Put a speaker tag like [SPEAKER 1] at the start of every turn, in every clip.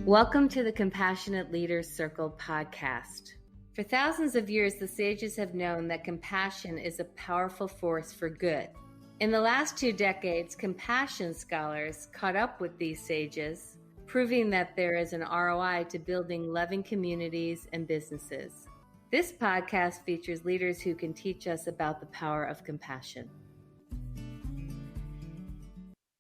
[SPEAKER 1] Welcome to the Compassionate Leaders Circle podcast. For thousands of years, the sages have known that compassion is a powerful force for good. In the last 2 decades, compassion scholars caught up with these sages, proving that there is an ROI to building loving communities and businesses. This podcast features leaders who can teach us about the power of compassion.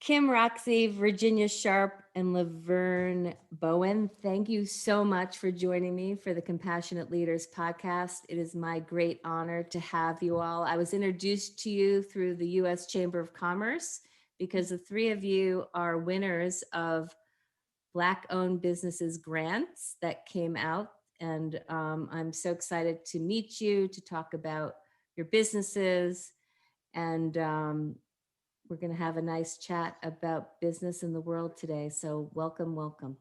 [SPEAKER 1] Kim, Roxie, Virginia Sharp, and LaVerne Bowen, thank you so much for joining me for the Compassionate Leaders podcast. It is my great honor to have you all. I was introduced to you through the U.S. Chamber of Commerce because the 3 of you are winners of Black-owned businesses grants that came out. And I'm so excited to meet you, to talk about your businesses, and we're going to have a nice chat about business in the world today. So welcome, welcome.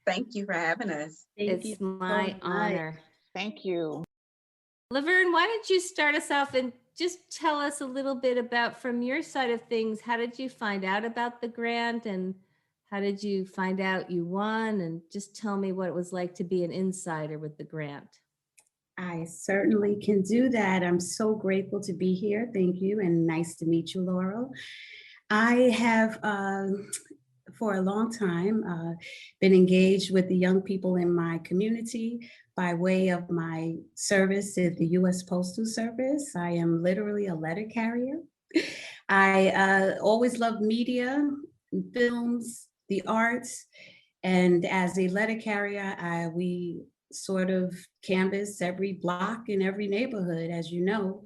[SPEAKER 2] Thank you for having us.
[SPEAKER 1] It's my honor.
[SPEAKER 3] Thank you.
[SPEAKER 1] LaVerne, why don't you start us off and just tell us a little bit about, from your side of things, how did you find out about the grant and how did you find out you won? And just tell me what it was like to be an insider with the grant.
[SPEAKER 4] I certainly can do that. I'm so grateful to be here. Thank you, and nice to meet you, Laurel. I have, for a long time, been engaged with the young people in my community by way of my service at the U.S. Postal Service. I am literally a letter carrier. I always loved media, films, the arts, and as a letter carrier, we sort of canvass every block in every neighborhood, as you know.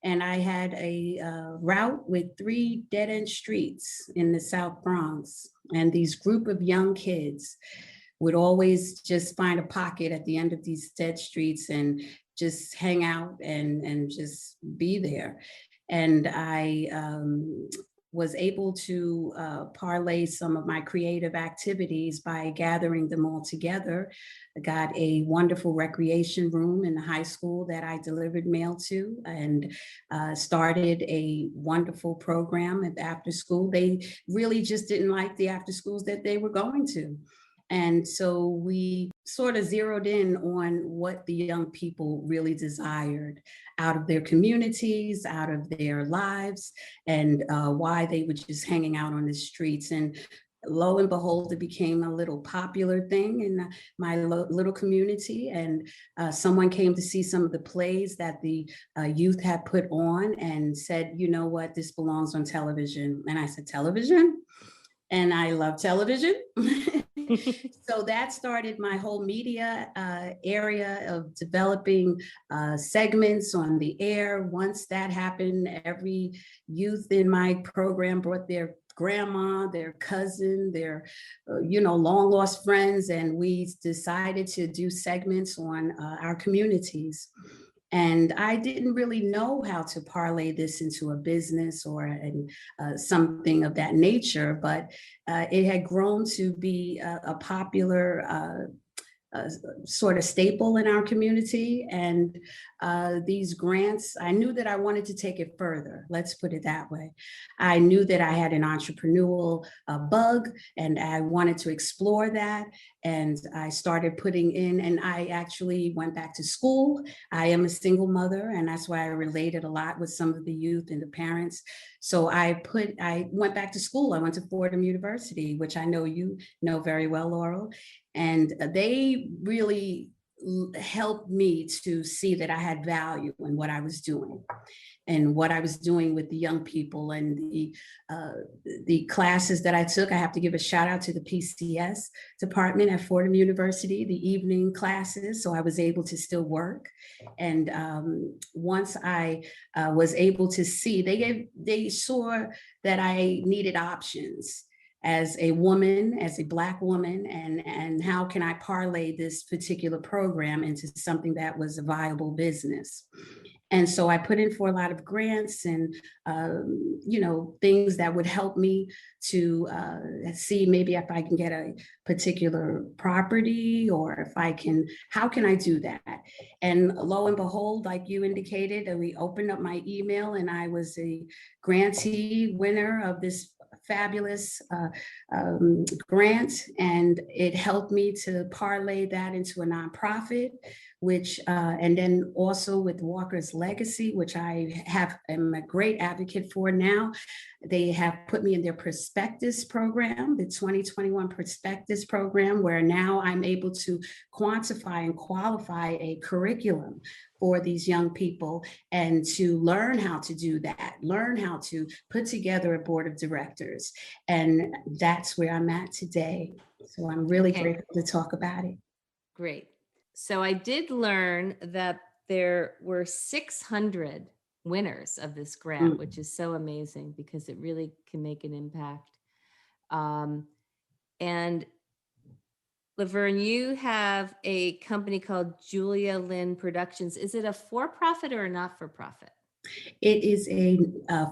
[SPEAKER 4] And I had a route with 3 dead-end streets in the South Bronx. And these group of young kids would always just find a pocket at the end of these dead streets and just hang out and just be there. And I was able to parlay some of my creative activities by gathering them all together. I got a wonderful recreation room in the high school that I delivered mail to, and started a wonderful program at the after school. They really just didn't like the after schools that they were going to. And so we sort of zeroed in on what the young people really desired out of their communities, out of their lives, and why they were just hanging out on the streets. And lo and behold, it became a little popular thing in my little community. And someone came to see some of the plays that the youth had put on and said, you know what, this belongs on television. And I said, television? And I love television. So that started my whole media area of developing segments on the air. Once that happened, every youth in my program brought their grandma, their cousin, their long lost friends, and we decided to do segments on our communities. And I didn't really know how to parlay this into a business or something of that nature, but it had grown to be a popular sort of staple in our community. And these grants, I knew that I wanted to take it further. Let's put it that way. I knew that I had an entrepreneurial bug and I wanted to explore that. And I started putting in, and I actually went back to school. I am a single mother, and that's why I related a lot with some of the youth and the parents. So I went back to school. I went to Fordham University, which I know you know very well, Laurel. And they really helped me to see that I had value in what I was doing and what I was doing with the young people and the classes that I took. I have to give a shout out to the PCS department at Fordham University, the evening classes. So I was able to still work. And once I was able to see, they saw that I needed options as a woman, as a Black woman, and how can I parlay this particular program into something that was a viable business. And so I put in for a lot of grants and, things that would help me to see maybe if I can get a particular property or how can I do that? And lo and behold, like you indicated, we opened up my email and I was a grantee winner of this fabulous grant, and it helped me to parlay that into a nonprofit, which and then also with Walker's Legacy, which am a great advocate for now. They have put me in their Prospectus program, the 2021 Prospectus program, where now I'm able to quantify and qualify a curriculum for these young people and to learn how to do that, learn how to put together a board of directors. And that's where I'm at today. So I'm really grateful to talk about it.
[SPEAKER 1] Great. So I did learn that there were 600 winners of this grant, which is so amazing because it really can make an impact. And LaVerne, you have a company called Julia Lynn Productions. Is it a for-profit or a not-for-profit?
[SPEAKER 4] It is a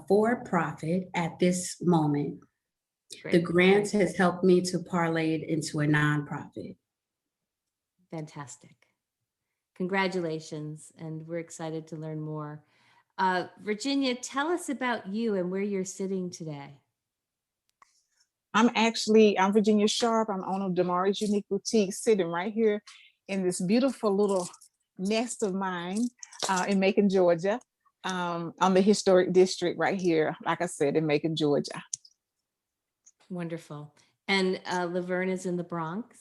[SPEAKER 4] for-profit at this moment. Great. The grant has helped me to parlay it into a nonprofit.
[SPEAKER 1] Fantastic. Congratulations. And we're excited to learn more. Virginia, tell us about you and where you're sitting today.
[SPEAKER 2] I'm Virginia Sharp. I'm owner of Damari's Unique Boutique, sitting right here in this beautiful little nest of mine in Macon, Georgia, on the historic district right here, like I said, in Macon, Georgia.
[SPEAKER 1] Wonderful. And LaVerne is in the Bronx.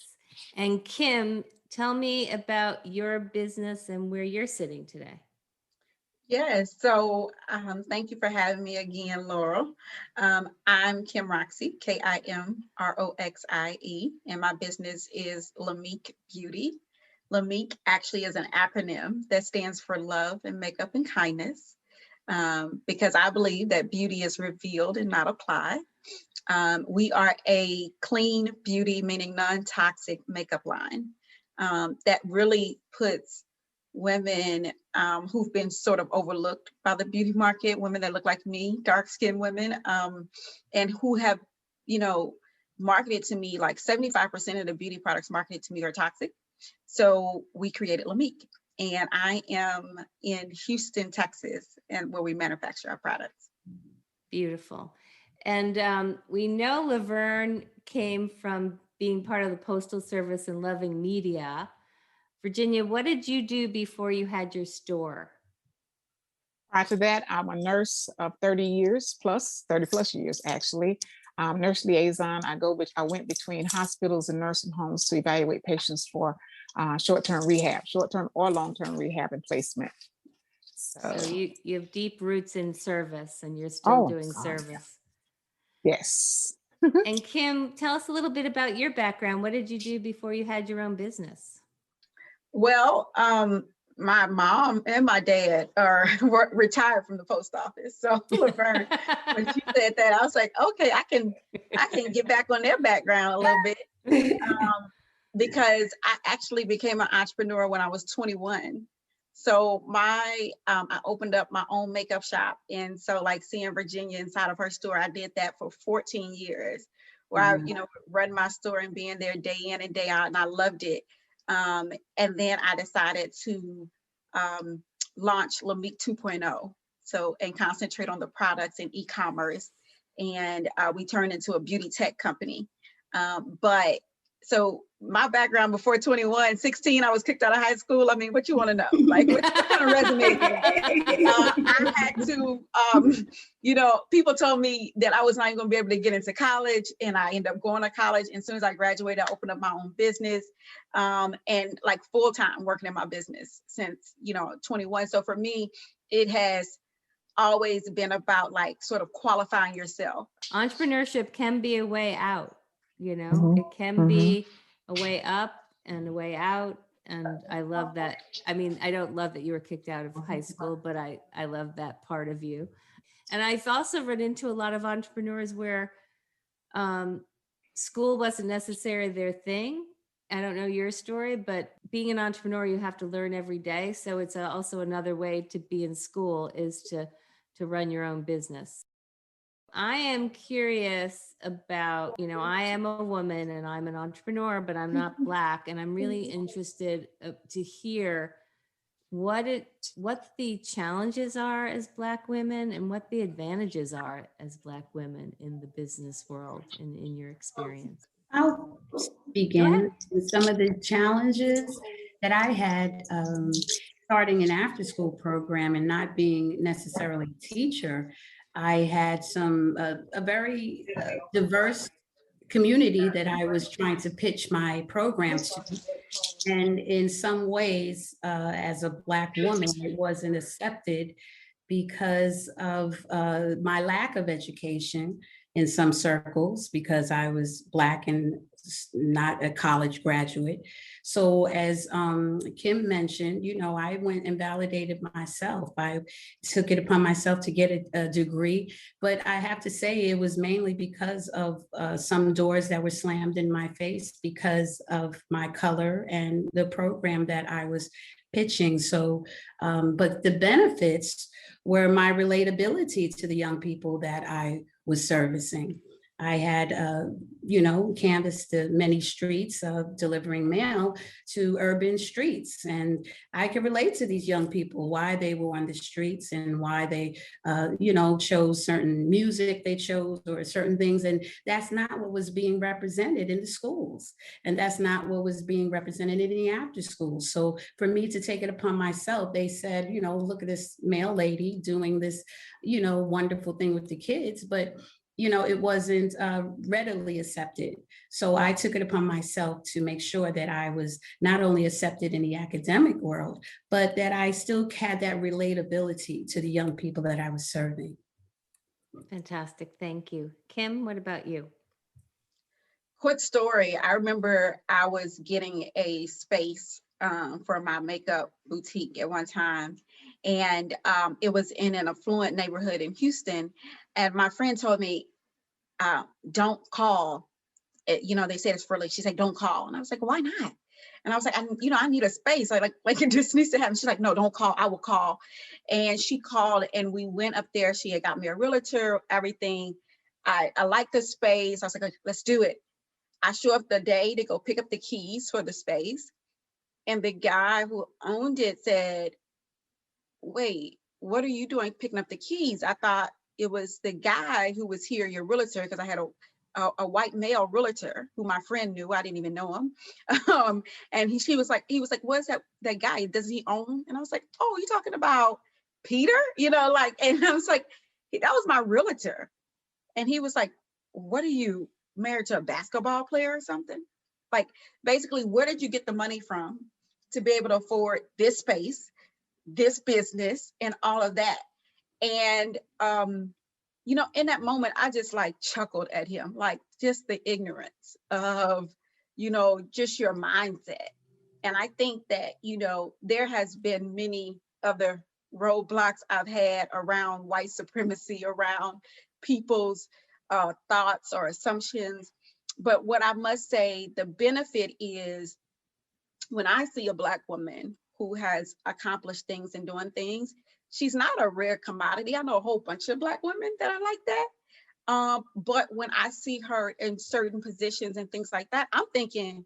[SPEAKER 1] And Kim, tell me about your business and where you're sitting today.
[SPEAKER 3] Yes, so thank you for having me again, Laurel. I'm Kim Roxie, Kimroxie, and my business is Lamique Beauty. Lamique actually is an acronym that stands for love and makeup and kindness, because I believe that beauty is revealed and not applied. We are a clean beauty, meaning non-toxic makeup line that really puts women who've been sort of overlooked by the beauty market, women that look like me, dark-skinned women, and who have, marketed to me, like 75% of the beauty products marketed to me are toxic. So we created Lamique, and I am in Houston, Texas, and where we manufacture our products.
[SPEAKER 1] Beautiful. And we know LaVerne came from being part of the Postal Service and loving media. Virginia, what did you do before you had your store?
[SPEAKER 2] Prior to that, I'm a nurse of 30 plus years, actually. Nurse liaison. I went between hospitals and nursing homes to evaluate patients for short-term or long-term rehab and placement.
[SPEAKER 1] So you have deep roots in service, and you're still doing service.
[SPEAKER 2] Yes.
[SPEAKER 1] And Kim, tell us a little bit about your background. What did you do before you had your own business?
[SPEAKER 3] Well, my mom and my dad are retired from the post office. So LaVerne, when she said that, I was like, okay, I can get back on their background a little bit, because I actually became an entrepreneur when I was 21. So I opened up my own makeup shop, and so like seeing Virginia inside of her store, I did that for 14 years, where I run my store and being there day in and day out, and I loved it. And then I decided to launch Lamique 2.0, and concentrate on the products and e-commerce. And we turned into a beauty tech company. So my background before 16, I was kicked out of high school. I mean, what you want to know? Like, what kind of resume? I had to, people told me that I was not even going to be able to get into college, and I ended up going to college. And as soon as I graduated, I opened up my own business, and like full-time working in my business since, 21. So for me, it has always been about like sort of qualifying yourself.
[SPEAKER 1] Entrepreneurship can be a way out. It can be a way up and a way out. And I love that. I mean, I don't love that you were kicked out of high school, but I love that part of you. And I've also run into a lot of entrepreneurs where school wasn't necessarily their thing. I don't know your story, but being an entrepreneur, you have to learn every day. So it's also another way to be in school is to run your own business. I am curious about, I am a woman and I'm an entrepreneur, but I'm not Black. And I'm really interested to hear what the challenges are as Black women and what the advantages are as Black women in the business world in your experience.
[SPEAKER 4] I'll
[SPEAKER 1] Go ahead.
[SPEAKER 4] begin with some of the challenges that I had starting an after school program and not being necessarily a teacher. I had a very diverse community that I was trying to pitch my program to. And in some ways, as a Black woman, it wasn't accepted because of my lack of education in some circles, because I was Black and not a college graduate. So, as Kim mentioned, I went and validated myself. I took it upon myself to get a degree, but I have to say it was mainly because of some doors that were slammed in my face because of my color and the program that I was pitching. So, but the benefits were my relatability to the young people that I was servicing. I had, canvassed the many streets of delivering mail to urban streets. And I could relate to these young people, why they were on the streets and why they, chose certain music they chose or certain things. And that's not what was being represented in the schools. And that's not what was being represented in the after school. So for me to take it upon myself, they said, look at this male lady doing this, wonderful thing with the kids, but it wasn't readily accepted. So I took it upon myself to make sure that I was not only accepted in the academic world, but that I still had that relatability to the young people that I was serving.
[SPEAKER 1] Fantastic. Thank you. Kim, what about you?
[SPEAKER 3] Quick story. I remember I was getting a space for my makeup boutique at one time. And it was in an affluent neighborhood in Houston. And my friend told me, don't call. They said it's for like, she said, don't call. And I was like, why not? And I was like, I need a space. Like it just needs to happen. She's like, no, don't call. I will call. And she called and we went up there. She had got me a realtor, everything. I liked the space. I was like, okay, let's do it. I show up the day to go pick up the keys for the space. And the guy who owned it said, wait, what are you doing picking up the keys? I thought it was the guy who was here, your realtor, because I had a white male realtor who my friend knew. I didn't even know him. And he was like, what's that guy? Does he own? And I was like, oh, you talking about Peter? And I was like, that was my realtor. And he was like, what are you, married to a basketball player or something? Like, basically, where did you get the money from to be able to afford this space, this business, and all of that? And, in that moment, I just chuckled at him, just the ignorance of, just your mindset. And I think that, there has been many other roadblocks I've had around white supremacy, around people's thoughts or assumptions. But what I must say, the benefit is when I see a Black woman who has accomplished things and doing things, she's not a rare commodity. I know a whole bunch of Black women that are like that. But when I see her in certain positions and things like that, I'm thinking,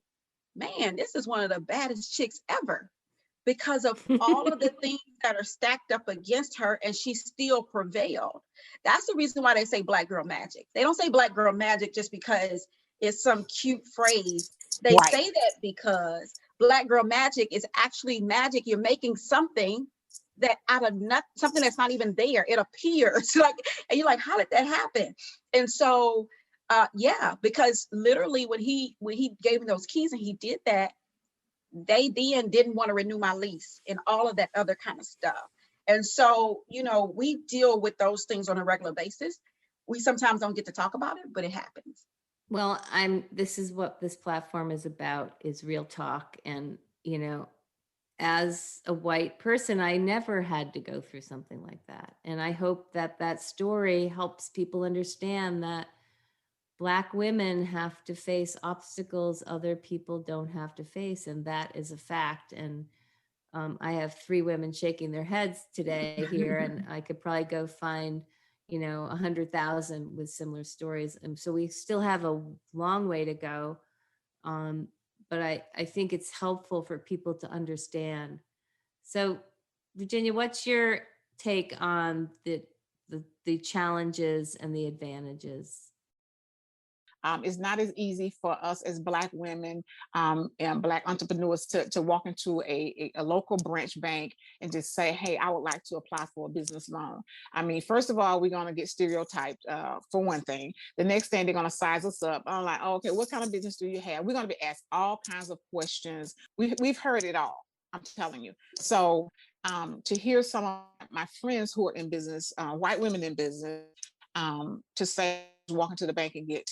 [SPEAKER 3] man, this is one of the baddest chicks ever, because of all of the things that are stacked up against her, and she still prevailed. That's the reason why they say Black girl magic. They don't say Black girl magic just because it's some cute phrase. They
[SPEAKER 2] Right.
[SPEAKER 3] say that because Black girl magic is actually magic. You're making something that out of something that's not even there. It appears and you're like, how did that happen? And so, because literally when he gave me those keys and he did that, they then didn't want to renew my lease and all of that other kind of stuff. And so, we deal with those things on a regular basis. We sometimes don't get to talk about it, but it happens.
[SPEAKER 1] Well, this is what this platform is about, is real talk. And, as a white person, I never had to go through something like that. And I hope that that story helps people understand that Black women have to face obstacles other people don't have to face. And that is a fact. And I have 3 women shaking their heads today here, and I could probably go find 100,000 with similar stories. And so we still have a long way to go. But I think it's helpful for people to understand. So Virginia, what's your take on the challenges and the advantages?
[SPEAKER 2] It's not as easy for us as Black women and Black entrepreneurs to walk into a local branch bank and just say, hey, I would like to apply for a business loan. I mean, first of all, we're going to get stereotyped for one thing. The next thing, they're going to size us up. I'm like, oh, okay, what kind of business do you have? We're going to be asked all kinds of questions. We've heard it all, I'm telling you. So to hear some of my friends who are in business, white women in business, to say, walk into the bank and get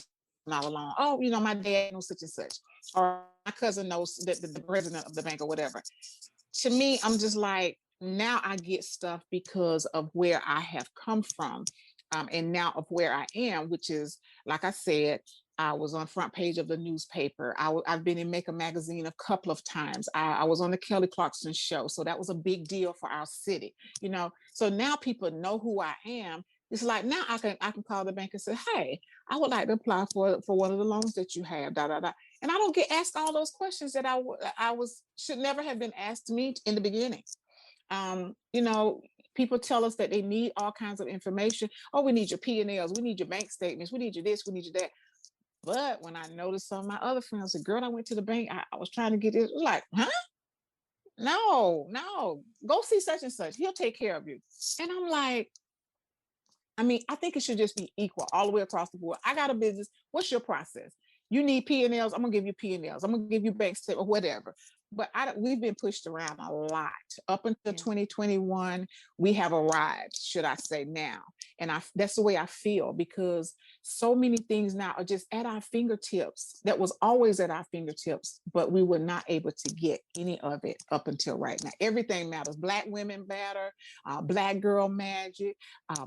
[SPEAKER 2] not alone. Oh, my dad knows such and such, or my cousin knows the president of the bank or whatever. To me, I'm just like, now I get stuff because of where I have come from, and now of where I am, which is, like I said, I was on front page of the newspaper. I've been in Macon magazine a couple of times. I was on the Kelly Clarkson show, so that was a big deal for our city. So now people know who I am. It's like, now I can call the bank and say, hey, I would like to apply for one of the loans that you have, da da da. And I don't get asked all those questions that should never have been asked to me in the beginning. People tell us that they need all kinds of information. Oh, we need your P&Ls, we need your bank statements, we need your this, we need your that. But when I noticed some of my other friends, the girl, I went to the bank, I was trying to get it, like, huh? No, go see such and such. He'll take care of you. And I'm like, I think it should just be equal all the way across the board. I got a business. What's your process? You need P&Ls. I'm going to give you P&Ls. I'm going to give you bank statement or whatever. But we've been pushed around a lot. Up until 2021, we have arrived, should I say now. And that's the way I feel, because so many things now are just at our fingertips. That was always at our fingertips, but we were not able to get any of it up until right now. Everything matters. Black women matter. Black girl magic.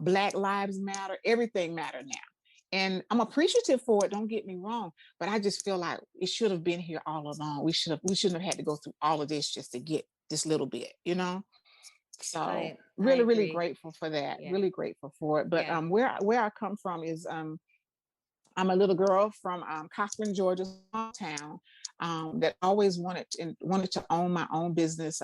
[SPEAKER 2] Black lives matter. Everything matters now. And I'm appreciative for it, don't get me wrong, but I just feel like it should have been here all along. We shouldn't have had to go through all of this just to get this little bit, So really, really grateful for that. Yeah. Really grateful for it. But where I come from is I'm a little girl from Cochran, Georgia, small town, that always wanted to own my own business.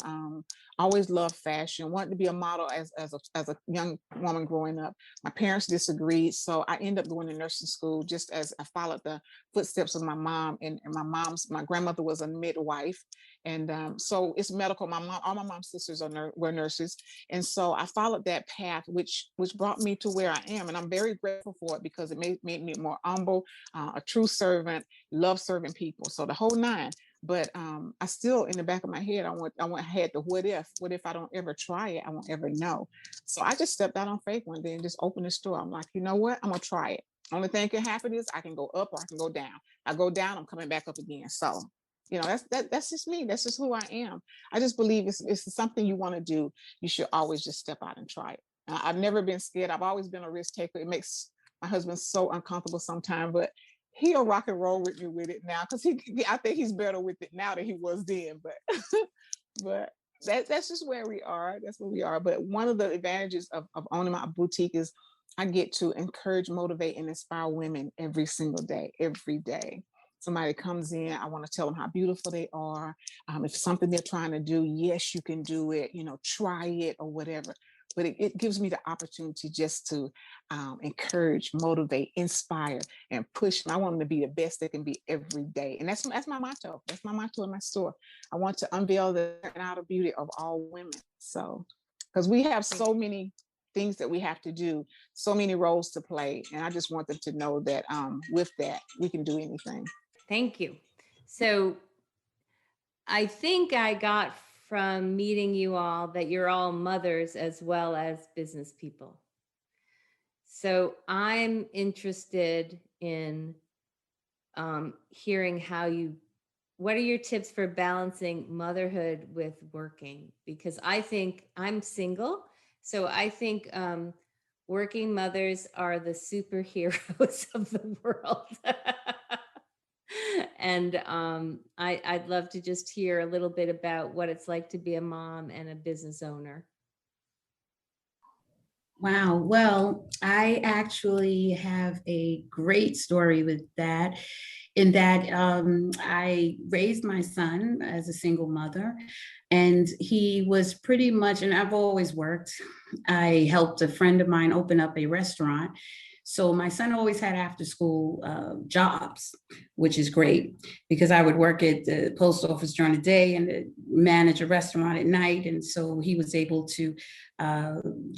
[SPEAKER 2] Always loved fashion, wanted to be a model as a young woman growing up. My parents disagreed, so I ended up going to nursing school just as I followed the footsteps of my mom. And my grandmother was a midwife, and so it's medical. All my mom's sisters were nurses, and so I followed that path, which brought me to where I am, and I'm very grateful for it because it made me more humble, a true servant, love serving people. So the whole nine. But I still, in the back of my head, I had the what if I don't ever try it, I won't ever know. So I just stepped out on faith one day and just opened the store. I'm like, you know what? I'm gonna try it. Only thing can happen is I can go up or I can go down. I go down, I'm coming back up again. So, that's just me. That's just who I am. I just believe it's something you want to do. You should always just step out and try it. I've never been scared. I've always been a risk taker. It makes my husband so uncomfortable sometimes, but he'll rock and roll with me with it now, because I think he's better with it now than he was then. But that's just where we are. That's where we are. But one of the advantages of owning my boutique is I get to encourage, motivate, and inspire women every single day, every day. Somebody comes in, I want to tell them how beautiful they are. If something they're trying to do, yes, you can do it, try it or whatever. But it gives me the opportunity just to encourage, motivate, inspire, and push. I want them to be the best they can be every day. And that's my motto. That's my motto in my store. I want to unveil the outer beauty of all women. So, because we have so many things that we have to do, so many roles to play. And I just want them to know that with that, we can do anything.
[SPEAKER 1] Thank you. So I think I got from meeting you all that you're all mothers as well as business people. So I'm interested in hearing what are your tips for balancing motherhood with working? Because I think I'm single. So I think working mothers are the superheroes of the world. And I'd love to just hear a little bit about what it's like to be a mom and a business owner.
[SPEAKER 4] Wow. Well, I actually have a great story with that. in that I raised my son as a single mother, and he was pretty much, and I've always worked. I helped a friend of mine open up a restaurant. So my son always had after school jobs, which is great because I would work at the post office during the day and manage a restaurant at night. And so he was able to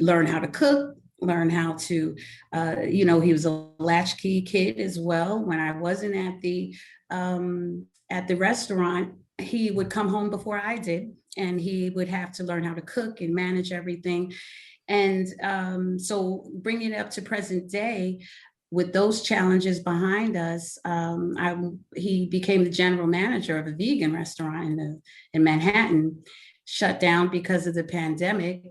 [SPEAKER 4] learn how to cook, learn how to, he was a latchkey kid as well. When I wasn't at the restaurant, he would come home before I did, and he would have to learn how to cook and manage everything. And so bringing it up to present day, with those challenges behind us, he became the general manager of a vegan restaurant in Manhattan, shut down because of the pandemic.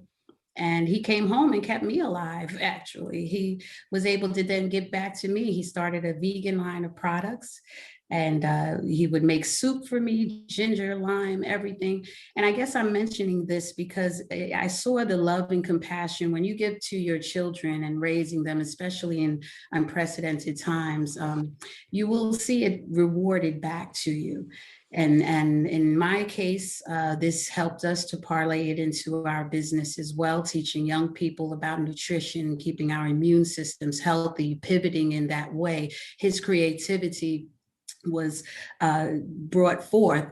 [SPEAKER 4] And he came home and kept me alive, actually. He was able to then give back to me. He started a vegan line of products, and he would make soup for me, ginger, lime, everything. And I guess I'm mentioning this because I saw the love and compassion when you give to your children and raising them, especially in unprecedented times, you will see it rewarded back to you. And in my case, this helped us to parlay it into our business as well, teaching young people about nutrition, keeping our immune systems healthy, pivoting in that way. His creativity was brought forth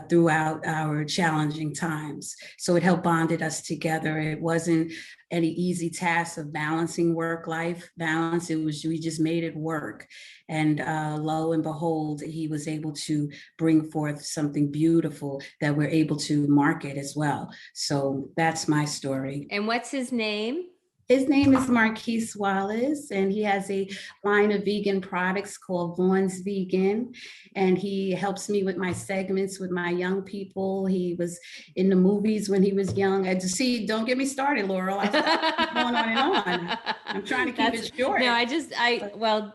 [SPEAKER 4] throughout our challenging times. So it helped bonded us together. It wasn't any easy task of balancing work-life balance. We just made it work. And lo and behold, he was able to bring forth something beautiful that we're able to market as well. So that's my story.
[SPEAKER 1] And what's his name?
[SPEAKER 4] His name is Marquise Wallace, and he has a line of vegan products called Vaughn's Vegan. And he helps me with my segments with my young people. He was in the movies when he was young. Don't get me started, Laurel. I'm going on and on. I'm trying to keep it short.
[SPEAKER 1] No,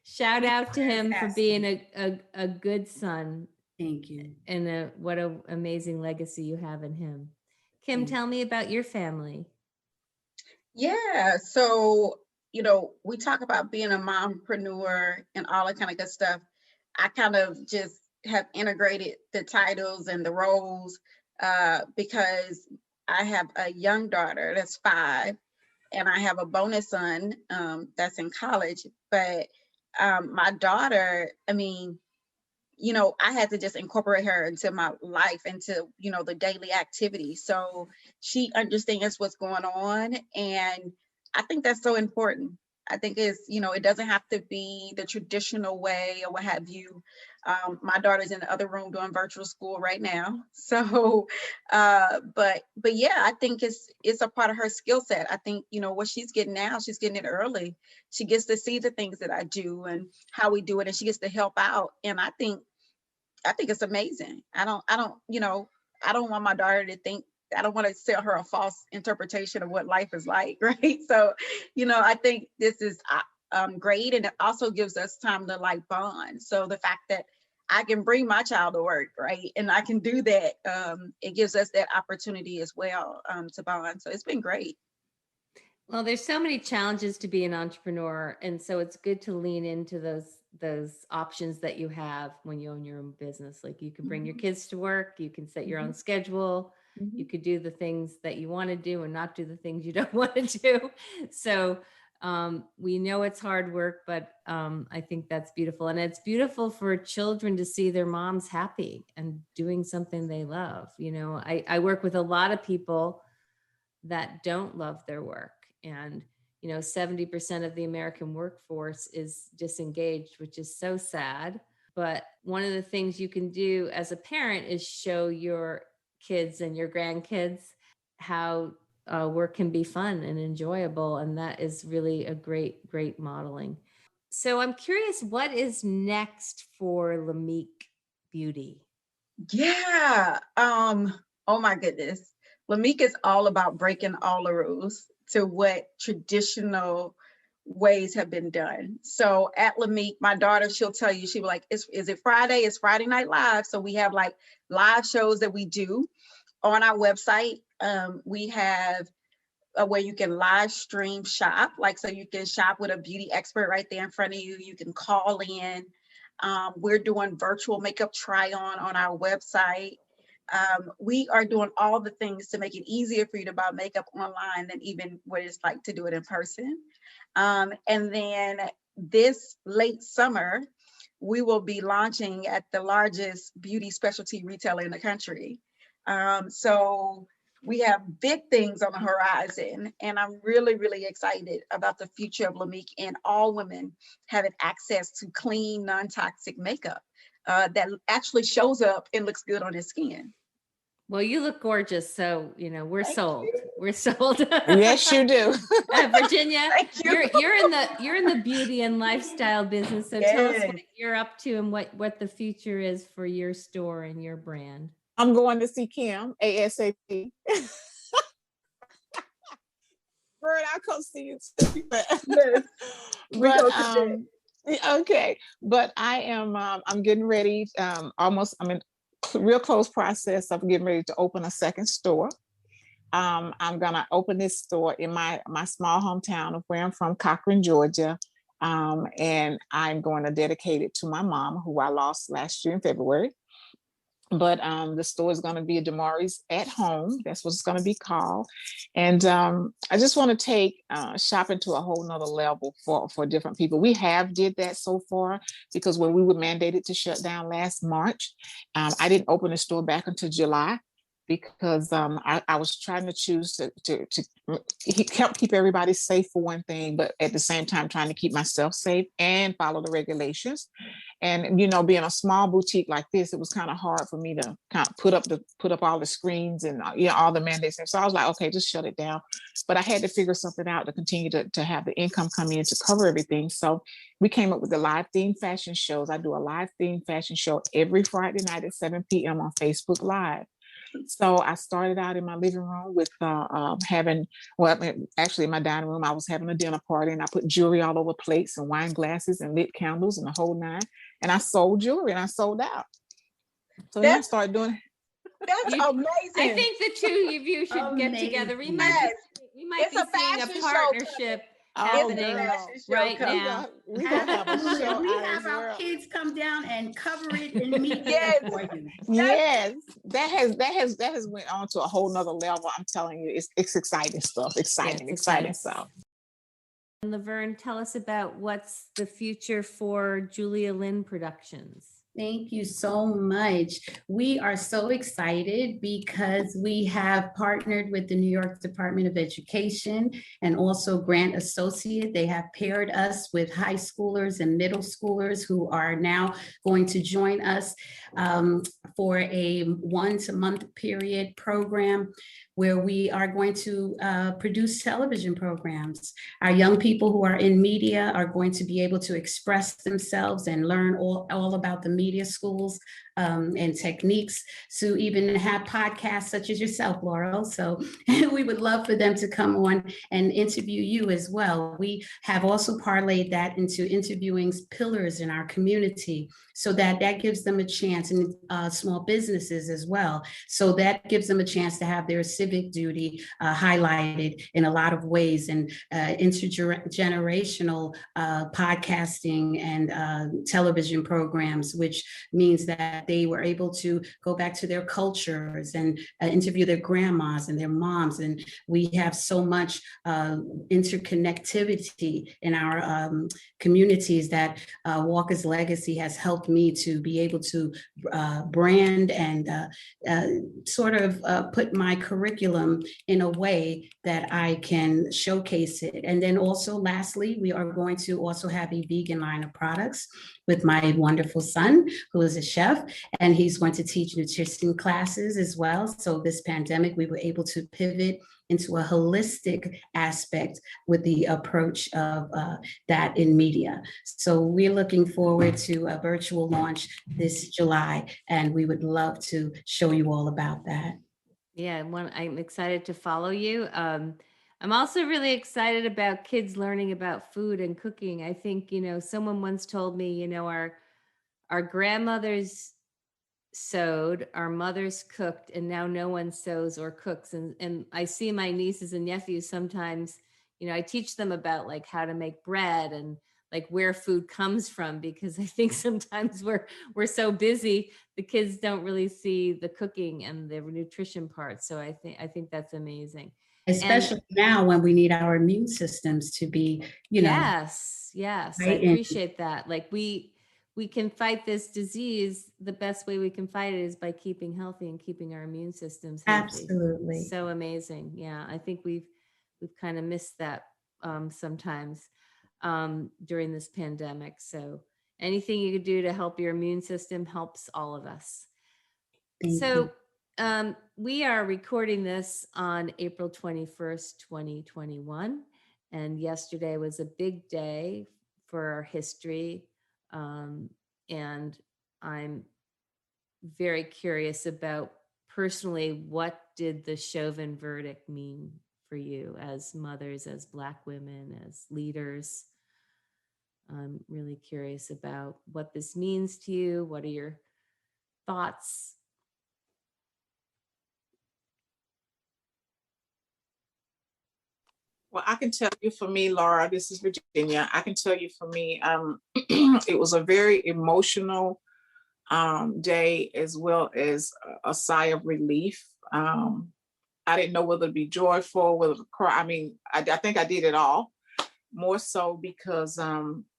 [SPEAKER 1] shout out to him for being a good son.
[SPEAKER 4] Thank you.
[SPEAKER 1] And what an amazing legacy you have in him. Kim, tell me about your family.
[SPEAKER 3] Yeah, so, we talk about being a mompreneur and all that kind of good stuff. I kind of just have integrated the titles and the roles because I have a young daughter that's 5, and I have a bonus son that's in college. But my daughter, I had to just incorporate her into my life, into, the daily activity. So she understands what's going on. And I think that's so important. I think it doesn't have to be the traditional way or what have you. My daughter's in the other room doing virtual school right now. So, but yeah, I think it's a part of her skill set. I think, what she's getting now, she's getting it early. She gets to see the things that I do and how we do it, and she gets to help out. And I think it's amazing. I don't want my daughter to think, I don't want to sell her a false interpretation of what life is like, right? So, I think this is great. And it also gives us time to bond. So the fact that I can bring my child to work, right? And I can do that. It gives us that opportunity as well to bond. So it's been great.
[SPEAKER 1] Well, there's so many challenges to be an entrepreneur. And so it's good to lean into those options that you have when you own your own business. Like you can bring your kids to work, you can set your own schedule, you could do the things that you want to do and not do the things you don't want to do. So we know it's hard work, but I think that's beautiful. And it's beautiful for children to see their moms happy and doing something they love. I work with a lot of people that don't love their work. And 70% of the American workforce is disengaged, which is so sad. But one of the things you can do as a parent is show your kids and your grandkids how work can be fun and enjoyable. And that is really a great, great modeling. So I'm curious, what is next for Lamique Beauty?
[SPEAKER 3] Yeah. Oh my goodness. Lamique is all about breaking all the rules to what traditional ways have been done. So at Lamique, my daughter, she'll tell you, she'll be like, is it Friday? It's Friday Night Live. So we have live shows that we do on our website. We have where you can live stream shop, so you can shop with a beauty expert right there in front of you. You can call in. We're doing virtual makeup try on our website. We are doing all the things to make it easier for you to buy makeup online than even what it's like to do it in person. And then this late summer, we will be launching at the largest beauty specialty retailer in the country. So we have big things on the horizon, and I'm really, really excited about the future of Lamique and all women having access to clean, non-toxic makeup that actually shows up and looks good on their skin.
[SPEAKER 1] Well, you look gorgeous, so we're
[SPEAKER 3] Thank
[SPEAKER 1] sold.
[SPEAKER 3] you.
[SPEAKER 1] We're sold.
[SPEAKER 2] Yes, you do.
[SPEAKER 1] Virginia,
[SPEAKER 3] Thank you.
[SPEAKER 1] you're in the beauty and lifestyle business. So tell us what
[SPEAKER 3] Yes.
[SPEAKER 1] you're up to and what the future is for your store and your brand.
[SPEAKER 2] I'm going to see Kim ASAP. Bird, I'll come see you too.
[SPEAKER 3] Yes. We
[SPEAKER 2] But
[SPEAKER 3] go to
[SPEAKER 2] okay. But I am I'm getting ready. Almost I'm in real close process of getting ready to open a second store. I'm gonna open this store in my small hometown of where I'm from, Cochran, Georgia. And I'm going to dedicate it to my mom, who I lost last year in February. But the store is going to be a Damari's at home. That's what it's going to be called. And I just want to take shopping to a whole nother level for different people. We have did that so far, because when we were mandated to shut down last March, I didn't open the store back until July, because I was trying to choose to keep everybody safe for one thing, but at the same time trying to keep myself safe and follow the regulations. And being a small boutique like this, it was kind of hard for me to kind of put up all the screens and all the mandates. So I was like, okay, just shut it down. But I had to figure something out to continue to have the income come in to cover everything. So we came up with the live themed fashion shows. I do a live themed fashion show every Friday night at 7 p.m. on Facebook Live. So I started out in my living room with actually in my dining room, I was having a dinner party, and I put jewelry all over plates and wine glasses and lit candles and the whole nine. And I sold jewelry and I sold out. So then I started doing.
[SPEAKER 3] That's amazing.
[SPEAKER 1] I think the two of you should get together. We might
[SPEAKER 3] Yes.
[SPEAKER 1] be
[SPEAKER 3] It's a
[SPEAKER 1] seeing a
[SPEAKER 3] fashion show
[SPEAKER 1] partnership happening right now.
[SPEAKER 2] We're gonna have a show.
[SPEAKER 4] We have our kids come down and cover it and meet
[SPEAKER 3] Yes.
[SPEAKER 4] for you.
[SPEAKER 2] Yes, that has went on to a whole nother level. I'm telling you, it's exciting stuff. Exciting stuff.
[SPEAKER 1] LaVerne, tell us about what's the future for Julia Lynn Productions.
[SPEAKER 4] Thank you so much. We are so excited because we have partnered with the New York Department of Education and also Grant Associate. They have paired us with high schoolers and middle schoolers who are now going to join us for a once-a-month period program where we are going to produce television programs. Our young people who are in media are going to be able to express themselves and learn all about the media schools and techniques, to even have podcasts such as yourself, Laurel. So we would love for them to come on and interview you as well. We have also parlayed that into interviewing pillars in our community, so that gives them a chance, and small businesses as well. So that gives them a chance to have their civic duty highlighted in a lot of ways, and intergenerational podcasting and television programs, which means that they were able to go back to their cultures and interview their grandmas and their moms. And we have so much interconnectivity in our communities that Walker's Legacy has helped me to be able to brand and sort of put my curriculum in a way that I can showcase it. And then also, lastly, we are going to also have a vegan line of products with my wonderful son, who is a chef, and he's going to teach nutrition classes as well. So this pandemic, we were able to pivot into a holistic aspect with the approach of that in media. So we're looking forward to a virtual launch this July, and we would love to show you all about that.
[SPEAKER 1] Yeah, I'm excited to follow you. I'm also really excited about kids learning about food and cooking. I think, someone once told me, our grandmothers sewed, our mothers cooked, and now no one sews or cooks. And I see my nieces and nephews sometimes, I teach them about like how to make bread and like where food comes from, because I think sometimes we're so busy, the kids don't really see the cooking and the nutrition part. So I think that's amazing.
[SPEAKER 4] Especially now when we need our immune systems to be,
[SPEAKER 1] yes, I
[SPEAKER 4] right.
[SPEAKER 1] appreciate that. Like we can fight this disease. The best way we can fight it is by keeping healthy and keeping our immune systems healthy.
[SPEAKER 4] Absolutely.
[SPEAKER 1] So amazing. Yeah, I think we've kind of missed that sometimes during this pandemic. So anything you could do to help your immune system helps all of us.
[SPEAKER 4] Thank
[SPEAKER 1] So
[SPEAKER 4] you.
[SPEAKER 1] we are recording this on April 21st, 2021. And yesterday was a big day for our history. And I'm very curious about personally, what did the Chauvin verdict mean for you as mothers, as Black women, as leaders? I'm really curious about what this means to you. What are your thoughts?
[SPEAKER 2] Well, I can tell you for me, Laura, this is Virginia. I can tell you for me, it was a very emotional day, as well as a sigh of relief. I didn't know whether to be joyful, whether to cry. I mean, I think I did it all, more so because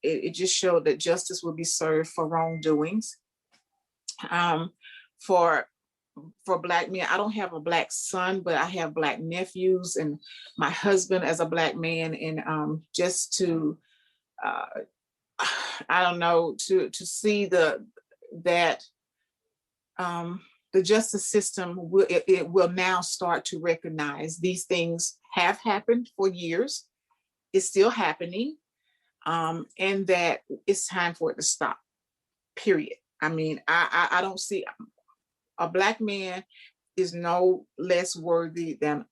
[SPEAKER 2] it just showed that justice will be served for wrongdoings. For Black men, I don't have a Black son, but I have Black nephews, and my husband as a Black man, and just to I don't know, to see that the justice system will now start to recognize these things have happened for years. It's still happening, and that it's time for it to stop. Period. I mean, I don't see a Black man is no less worthy than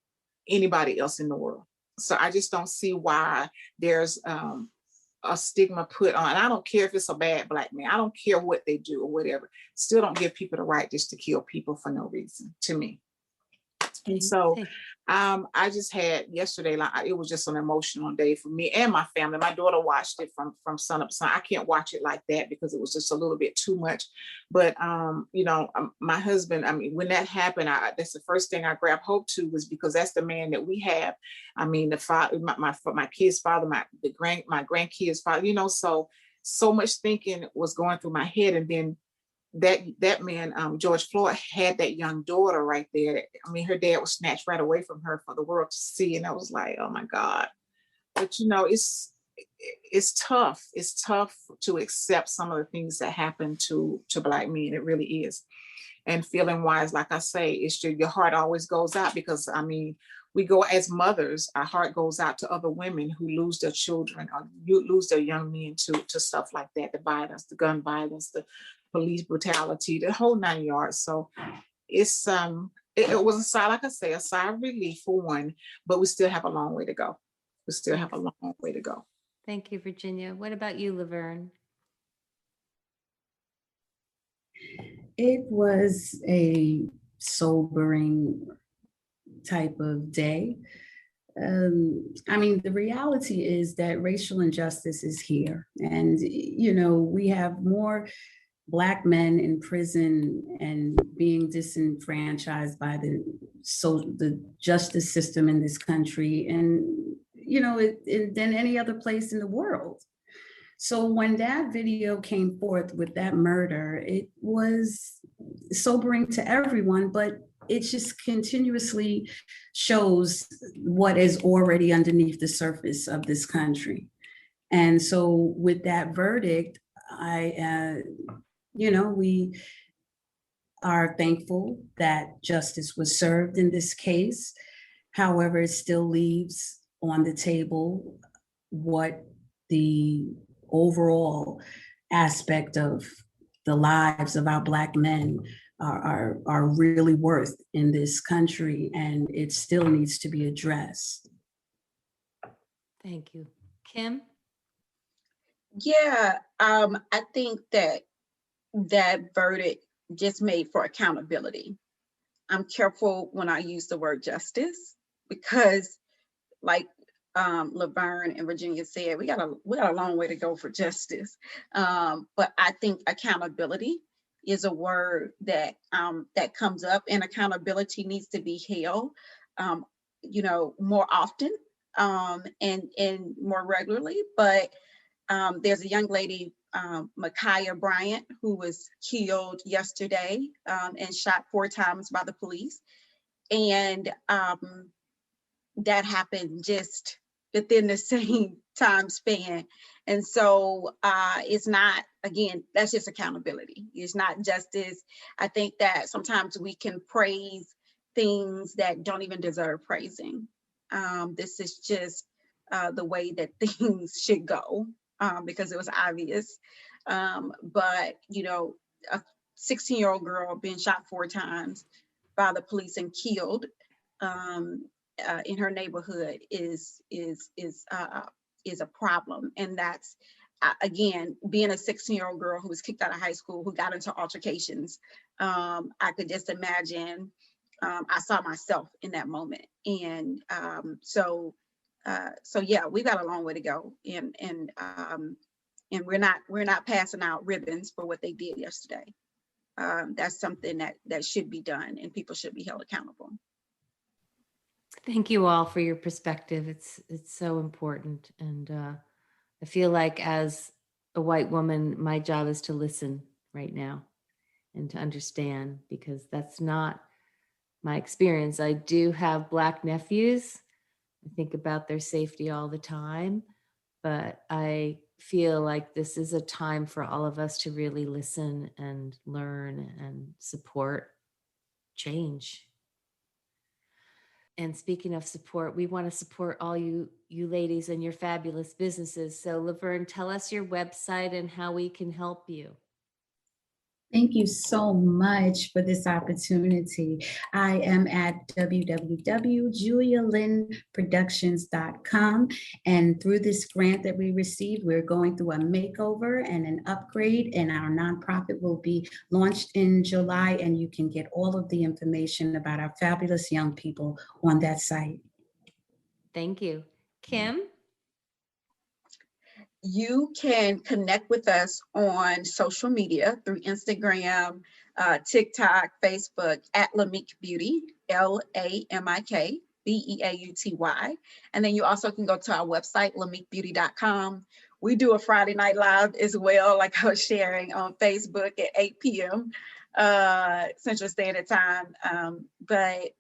[SPEAKER 2] anybody else in the world. So I just don't see why there's a stigma put on. And I don't care if it's a bad Black man. I don't care what they do or whatever. Still don't give people the right just to kill people for no reason, to me. And so I just had yesterday, like, it was just an emotional day for me and my family. My daughter watched it from sun up to sun. I can't watch it like that because it was just a little bit too much. But my husband, I mean, when that happened, that's the first thing I grabbed hope to, was because that's the man that we have. I mean, the father, my kid's father, my grandkids' father. So much thinking was going through my head, and then that man, George Floyd, had that young daughter right there. I mean, her dad was snatched right away from her for the world to see. And I was like, oh my God. But it's tough. It's tough to accept some of the things that happen to Black men. It really is. And feeling wise, like I say, it's your heart always goes out, because I mean, we go as mothers, our heart goes out to other women who lose their children or lose their young men to stuff like that, the violence, the gun violence, the police brutality, the whole 9 yards. So it's it was a sigh, like I say, a sigh of relief for one, but we still have a long way to go. We still have a long way to go.
[SPEAKER 1] Thank you, Virginia. What about you, LaVerne?
[SPEAKER 4] It was a sobering type of day. I mean, the reality is that racial injustice is here. And, we have more Black men in prison and being disenfranchised by the justice system in this country, and than any other place in the world. So when that video came forth with that murder, it was sobering to everyone, but it just continuously shows what is already underneath the surface of this country. And so with that verdict, we are thankful that justice was served in this case. However, it still leaves on the table what the overall aspect of the lives of our Black men are really worth in this country, and it still needs to be addressed.
[SPEAKER 1] Thank you. Kim?
[SPEAKER 3] Yeah, I think that verdict just made for accountability. I'm careful when I use the word justice, because like LaVerne and Virginia said, we got a long way to go for justice. But I think accountability is a word that that comes up, and accountability needs to be held, more often, and more regularly. But there's a young lady, Micaiah Bryant, who was killed yesterday and shot 4 times by the police. And that happened just within the same time span. And so it's not, again, that's just accountability. It's not justice. I think that sometimes we can praise things that don't even deserve praising. This is just the way that things should go, because it was obvious. But, a 16-year-old girl being shot 4 times by the police and killed in her neighborhood is a problem. And that's again, being a 16-year-old girl who was kicked out of high school, who got into altercations. I could just imagine. I saw myself in that moment, and so yeah, we've got a long way to go, and we're not passing out ribbons for what they did yesterday. That's something that should be done, and people should be held accountable.
[SPEAKER 1] Thank you all for your perspective. It's so important. And I feel like as a white woman, my job is to listen right now and to understand, because that's not my experience. I do have Black nephews. I think about their safety all the time, but I feel like this is a time for all of us to really listen and learn and support change. And speaking of support, we want to support all you ladies and your fabulous businesses. So LaVerne, tell us your website and how we can help you.
[SPEAKER 4] Thank you so much for this opportunity. I am at www.julialynproductions.com. And through this grant that we received, we're going through a makeover and an upgrade, and our nonprofit will be launched in July. And you can get all of the information about our fabulous young people on that site.
[SPEAKER 1] Thank you. Kim?
[SPEAKER 3] You can connect with us on social media through Instagram, TikTok, Facebook at Lamik Beauty, LAMIK BEAUTY. And then you also can go to our website, lamikbeauty.com. We do a Friday Night Live as well, like I was sharing, on Facebook at 8 p.m. Central Standard Time. But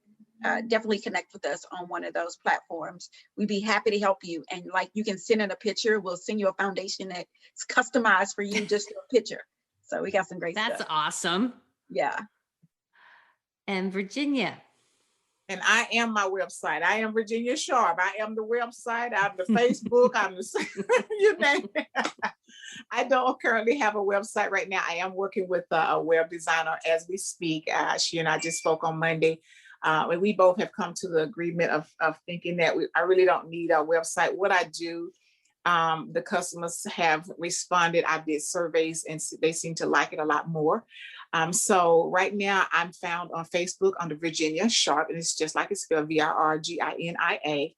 [SPEAKER 3] definitely connect with us on one of those platforms. We'd be happy to help you. And like, you can send in a picture. We'll send you a foundation that's customized for you, just a picture. So we got some great stuff.
[SPEAKER 1] That's awesome.
[SPEAKER 3] Yeah.
[SPEAKER 1] And Virginia?
[SPEAKER 2] And I am my website. I am Virginia Sharp. I am the website. I'm the Facebook. I'm the, you name it. I don't currently have a website right now. I am working with a web designer as we speak. She and I just spoke on Monday. And we both have come to the agreement of thinking that I really don't need a website. What I do, the customers have responded. I did surveys and they seem to like it a lot more. So right now I'm found on Facebook under Virginia Sharp, and it's just like it's spelled VIRGINIA.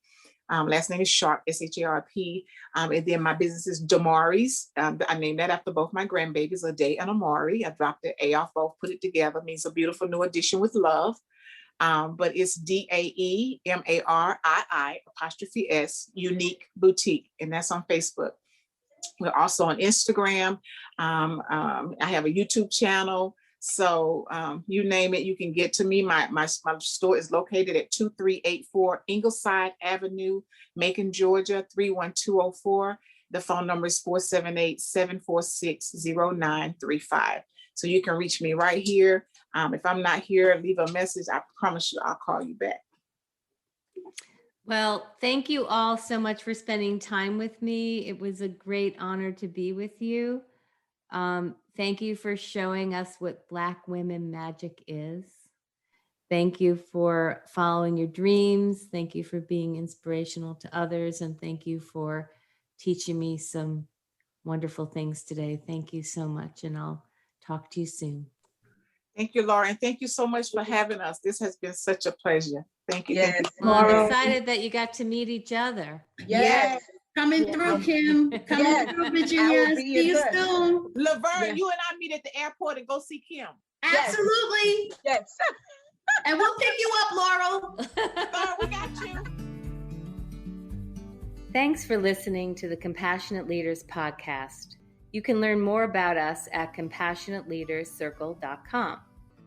[SPEAKER 2] Last name is Sharp, SHARP. And then my business is Damari's. I named that after both my grandbabies, Ade and Amari. I dropped the A off both, put it together. It means a beautiful new addition with love. But it's DAEMARII''S Unique Boutique, and that's on Facebook. We're also on Instagram. I have a YouTube channel. So you name it, you can get to me. My store is located at 2384 Ingleside Avenue, Macon, Georgia, 31204. The phone number is 478-746-0935. So you can reach me right here. If I'm not here, leave a message. I promise you I'll call you back.
[SPEAKER 1] Well, thank you all so much for spending time with me. It was a great honor to be with you. Thank you for showing us what Black women magic is. Thank you for following your dreams. Thank you for being inspirational to others. And thank you for teaching me some wonderful things today. Thank you so much. And I'll talk to you soon.
[SPEAKER 2] Thank you, Laura. And thank you so much for having us. This has been such a pleasure. Thank you.
[SPEAKER 3] Yes.
[SPEAKER 2] Thank you.
[SPEAKER 1] Well, I'm
[SPEAKER 2] Laura.
[SPEAKER 1] excited that you got to meet each other.
[SPEAKER 3] Yes.
[SPEAKER 4] Coming through, Kim. Coming
[SPEAKER 3] Yes.
[SPEAKER 4] through,
[SPEAKER 3] I
[SPEAKER 4] Virginia.
[SPEAKER 3] will be in
[SPEAKER 4] See you
[SPEAKER 3] touch.
[SPEAKER 4] soon.
[SPEAKER 2] LaVerne,
[SPEAKER 3] Yeah.
[SPEAKER 2] you and I meet at the airport and go see Kim.
[SPEAKER 3] Yes.
[SPEAKER 4] Absolutely.
[SPEAKER 3] Yes.
[SPEAKER 4] And we'll pick you up, Laurel.
[SPEAKER 2] Laura, we got you.
[SPEAKER 1] Thanks for listening to the Compassionate Leaders podcast. You can learn more about us at compassionateleaderscircle.com.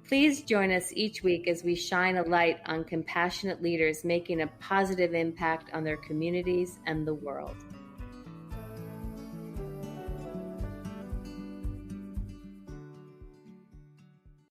[SPEAKER 1] Please join us each week as we shine a light on compassionate leaders making a positive impact on their communities and the world.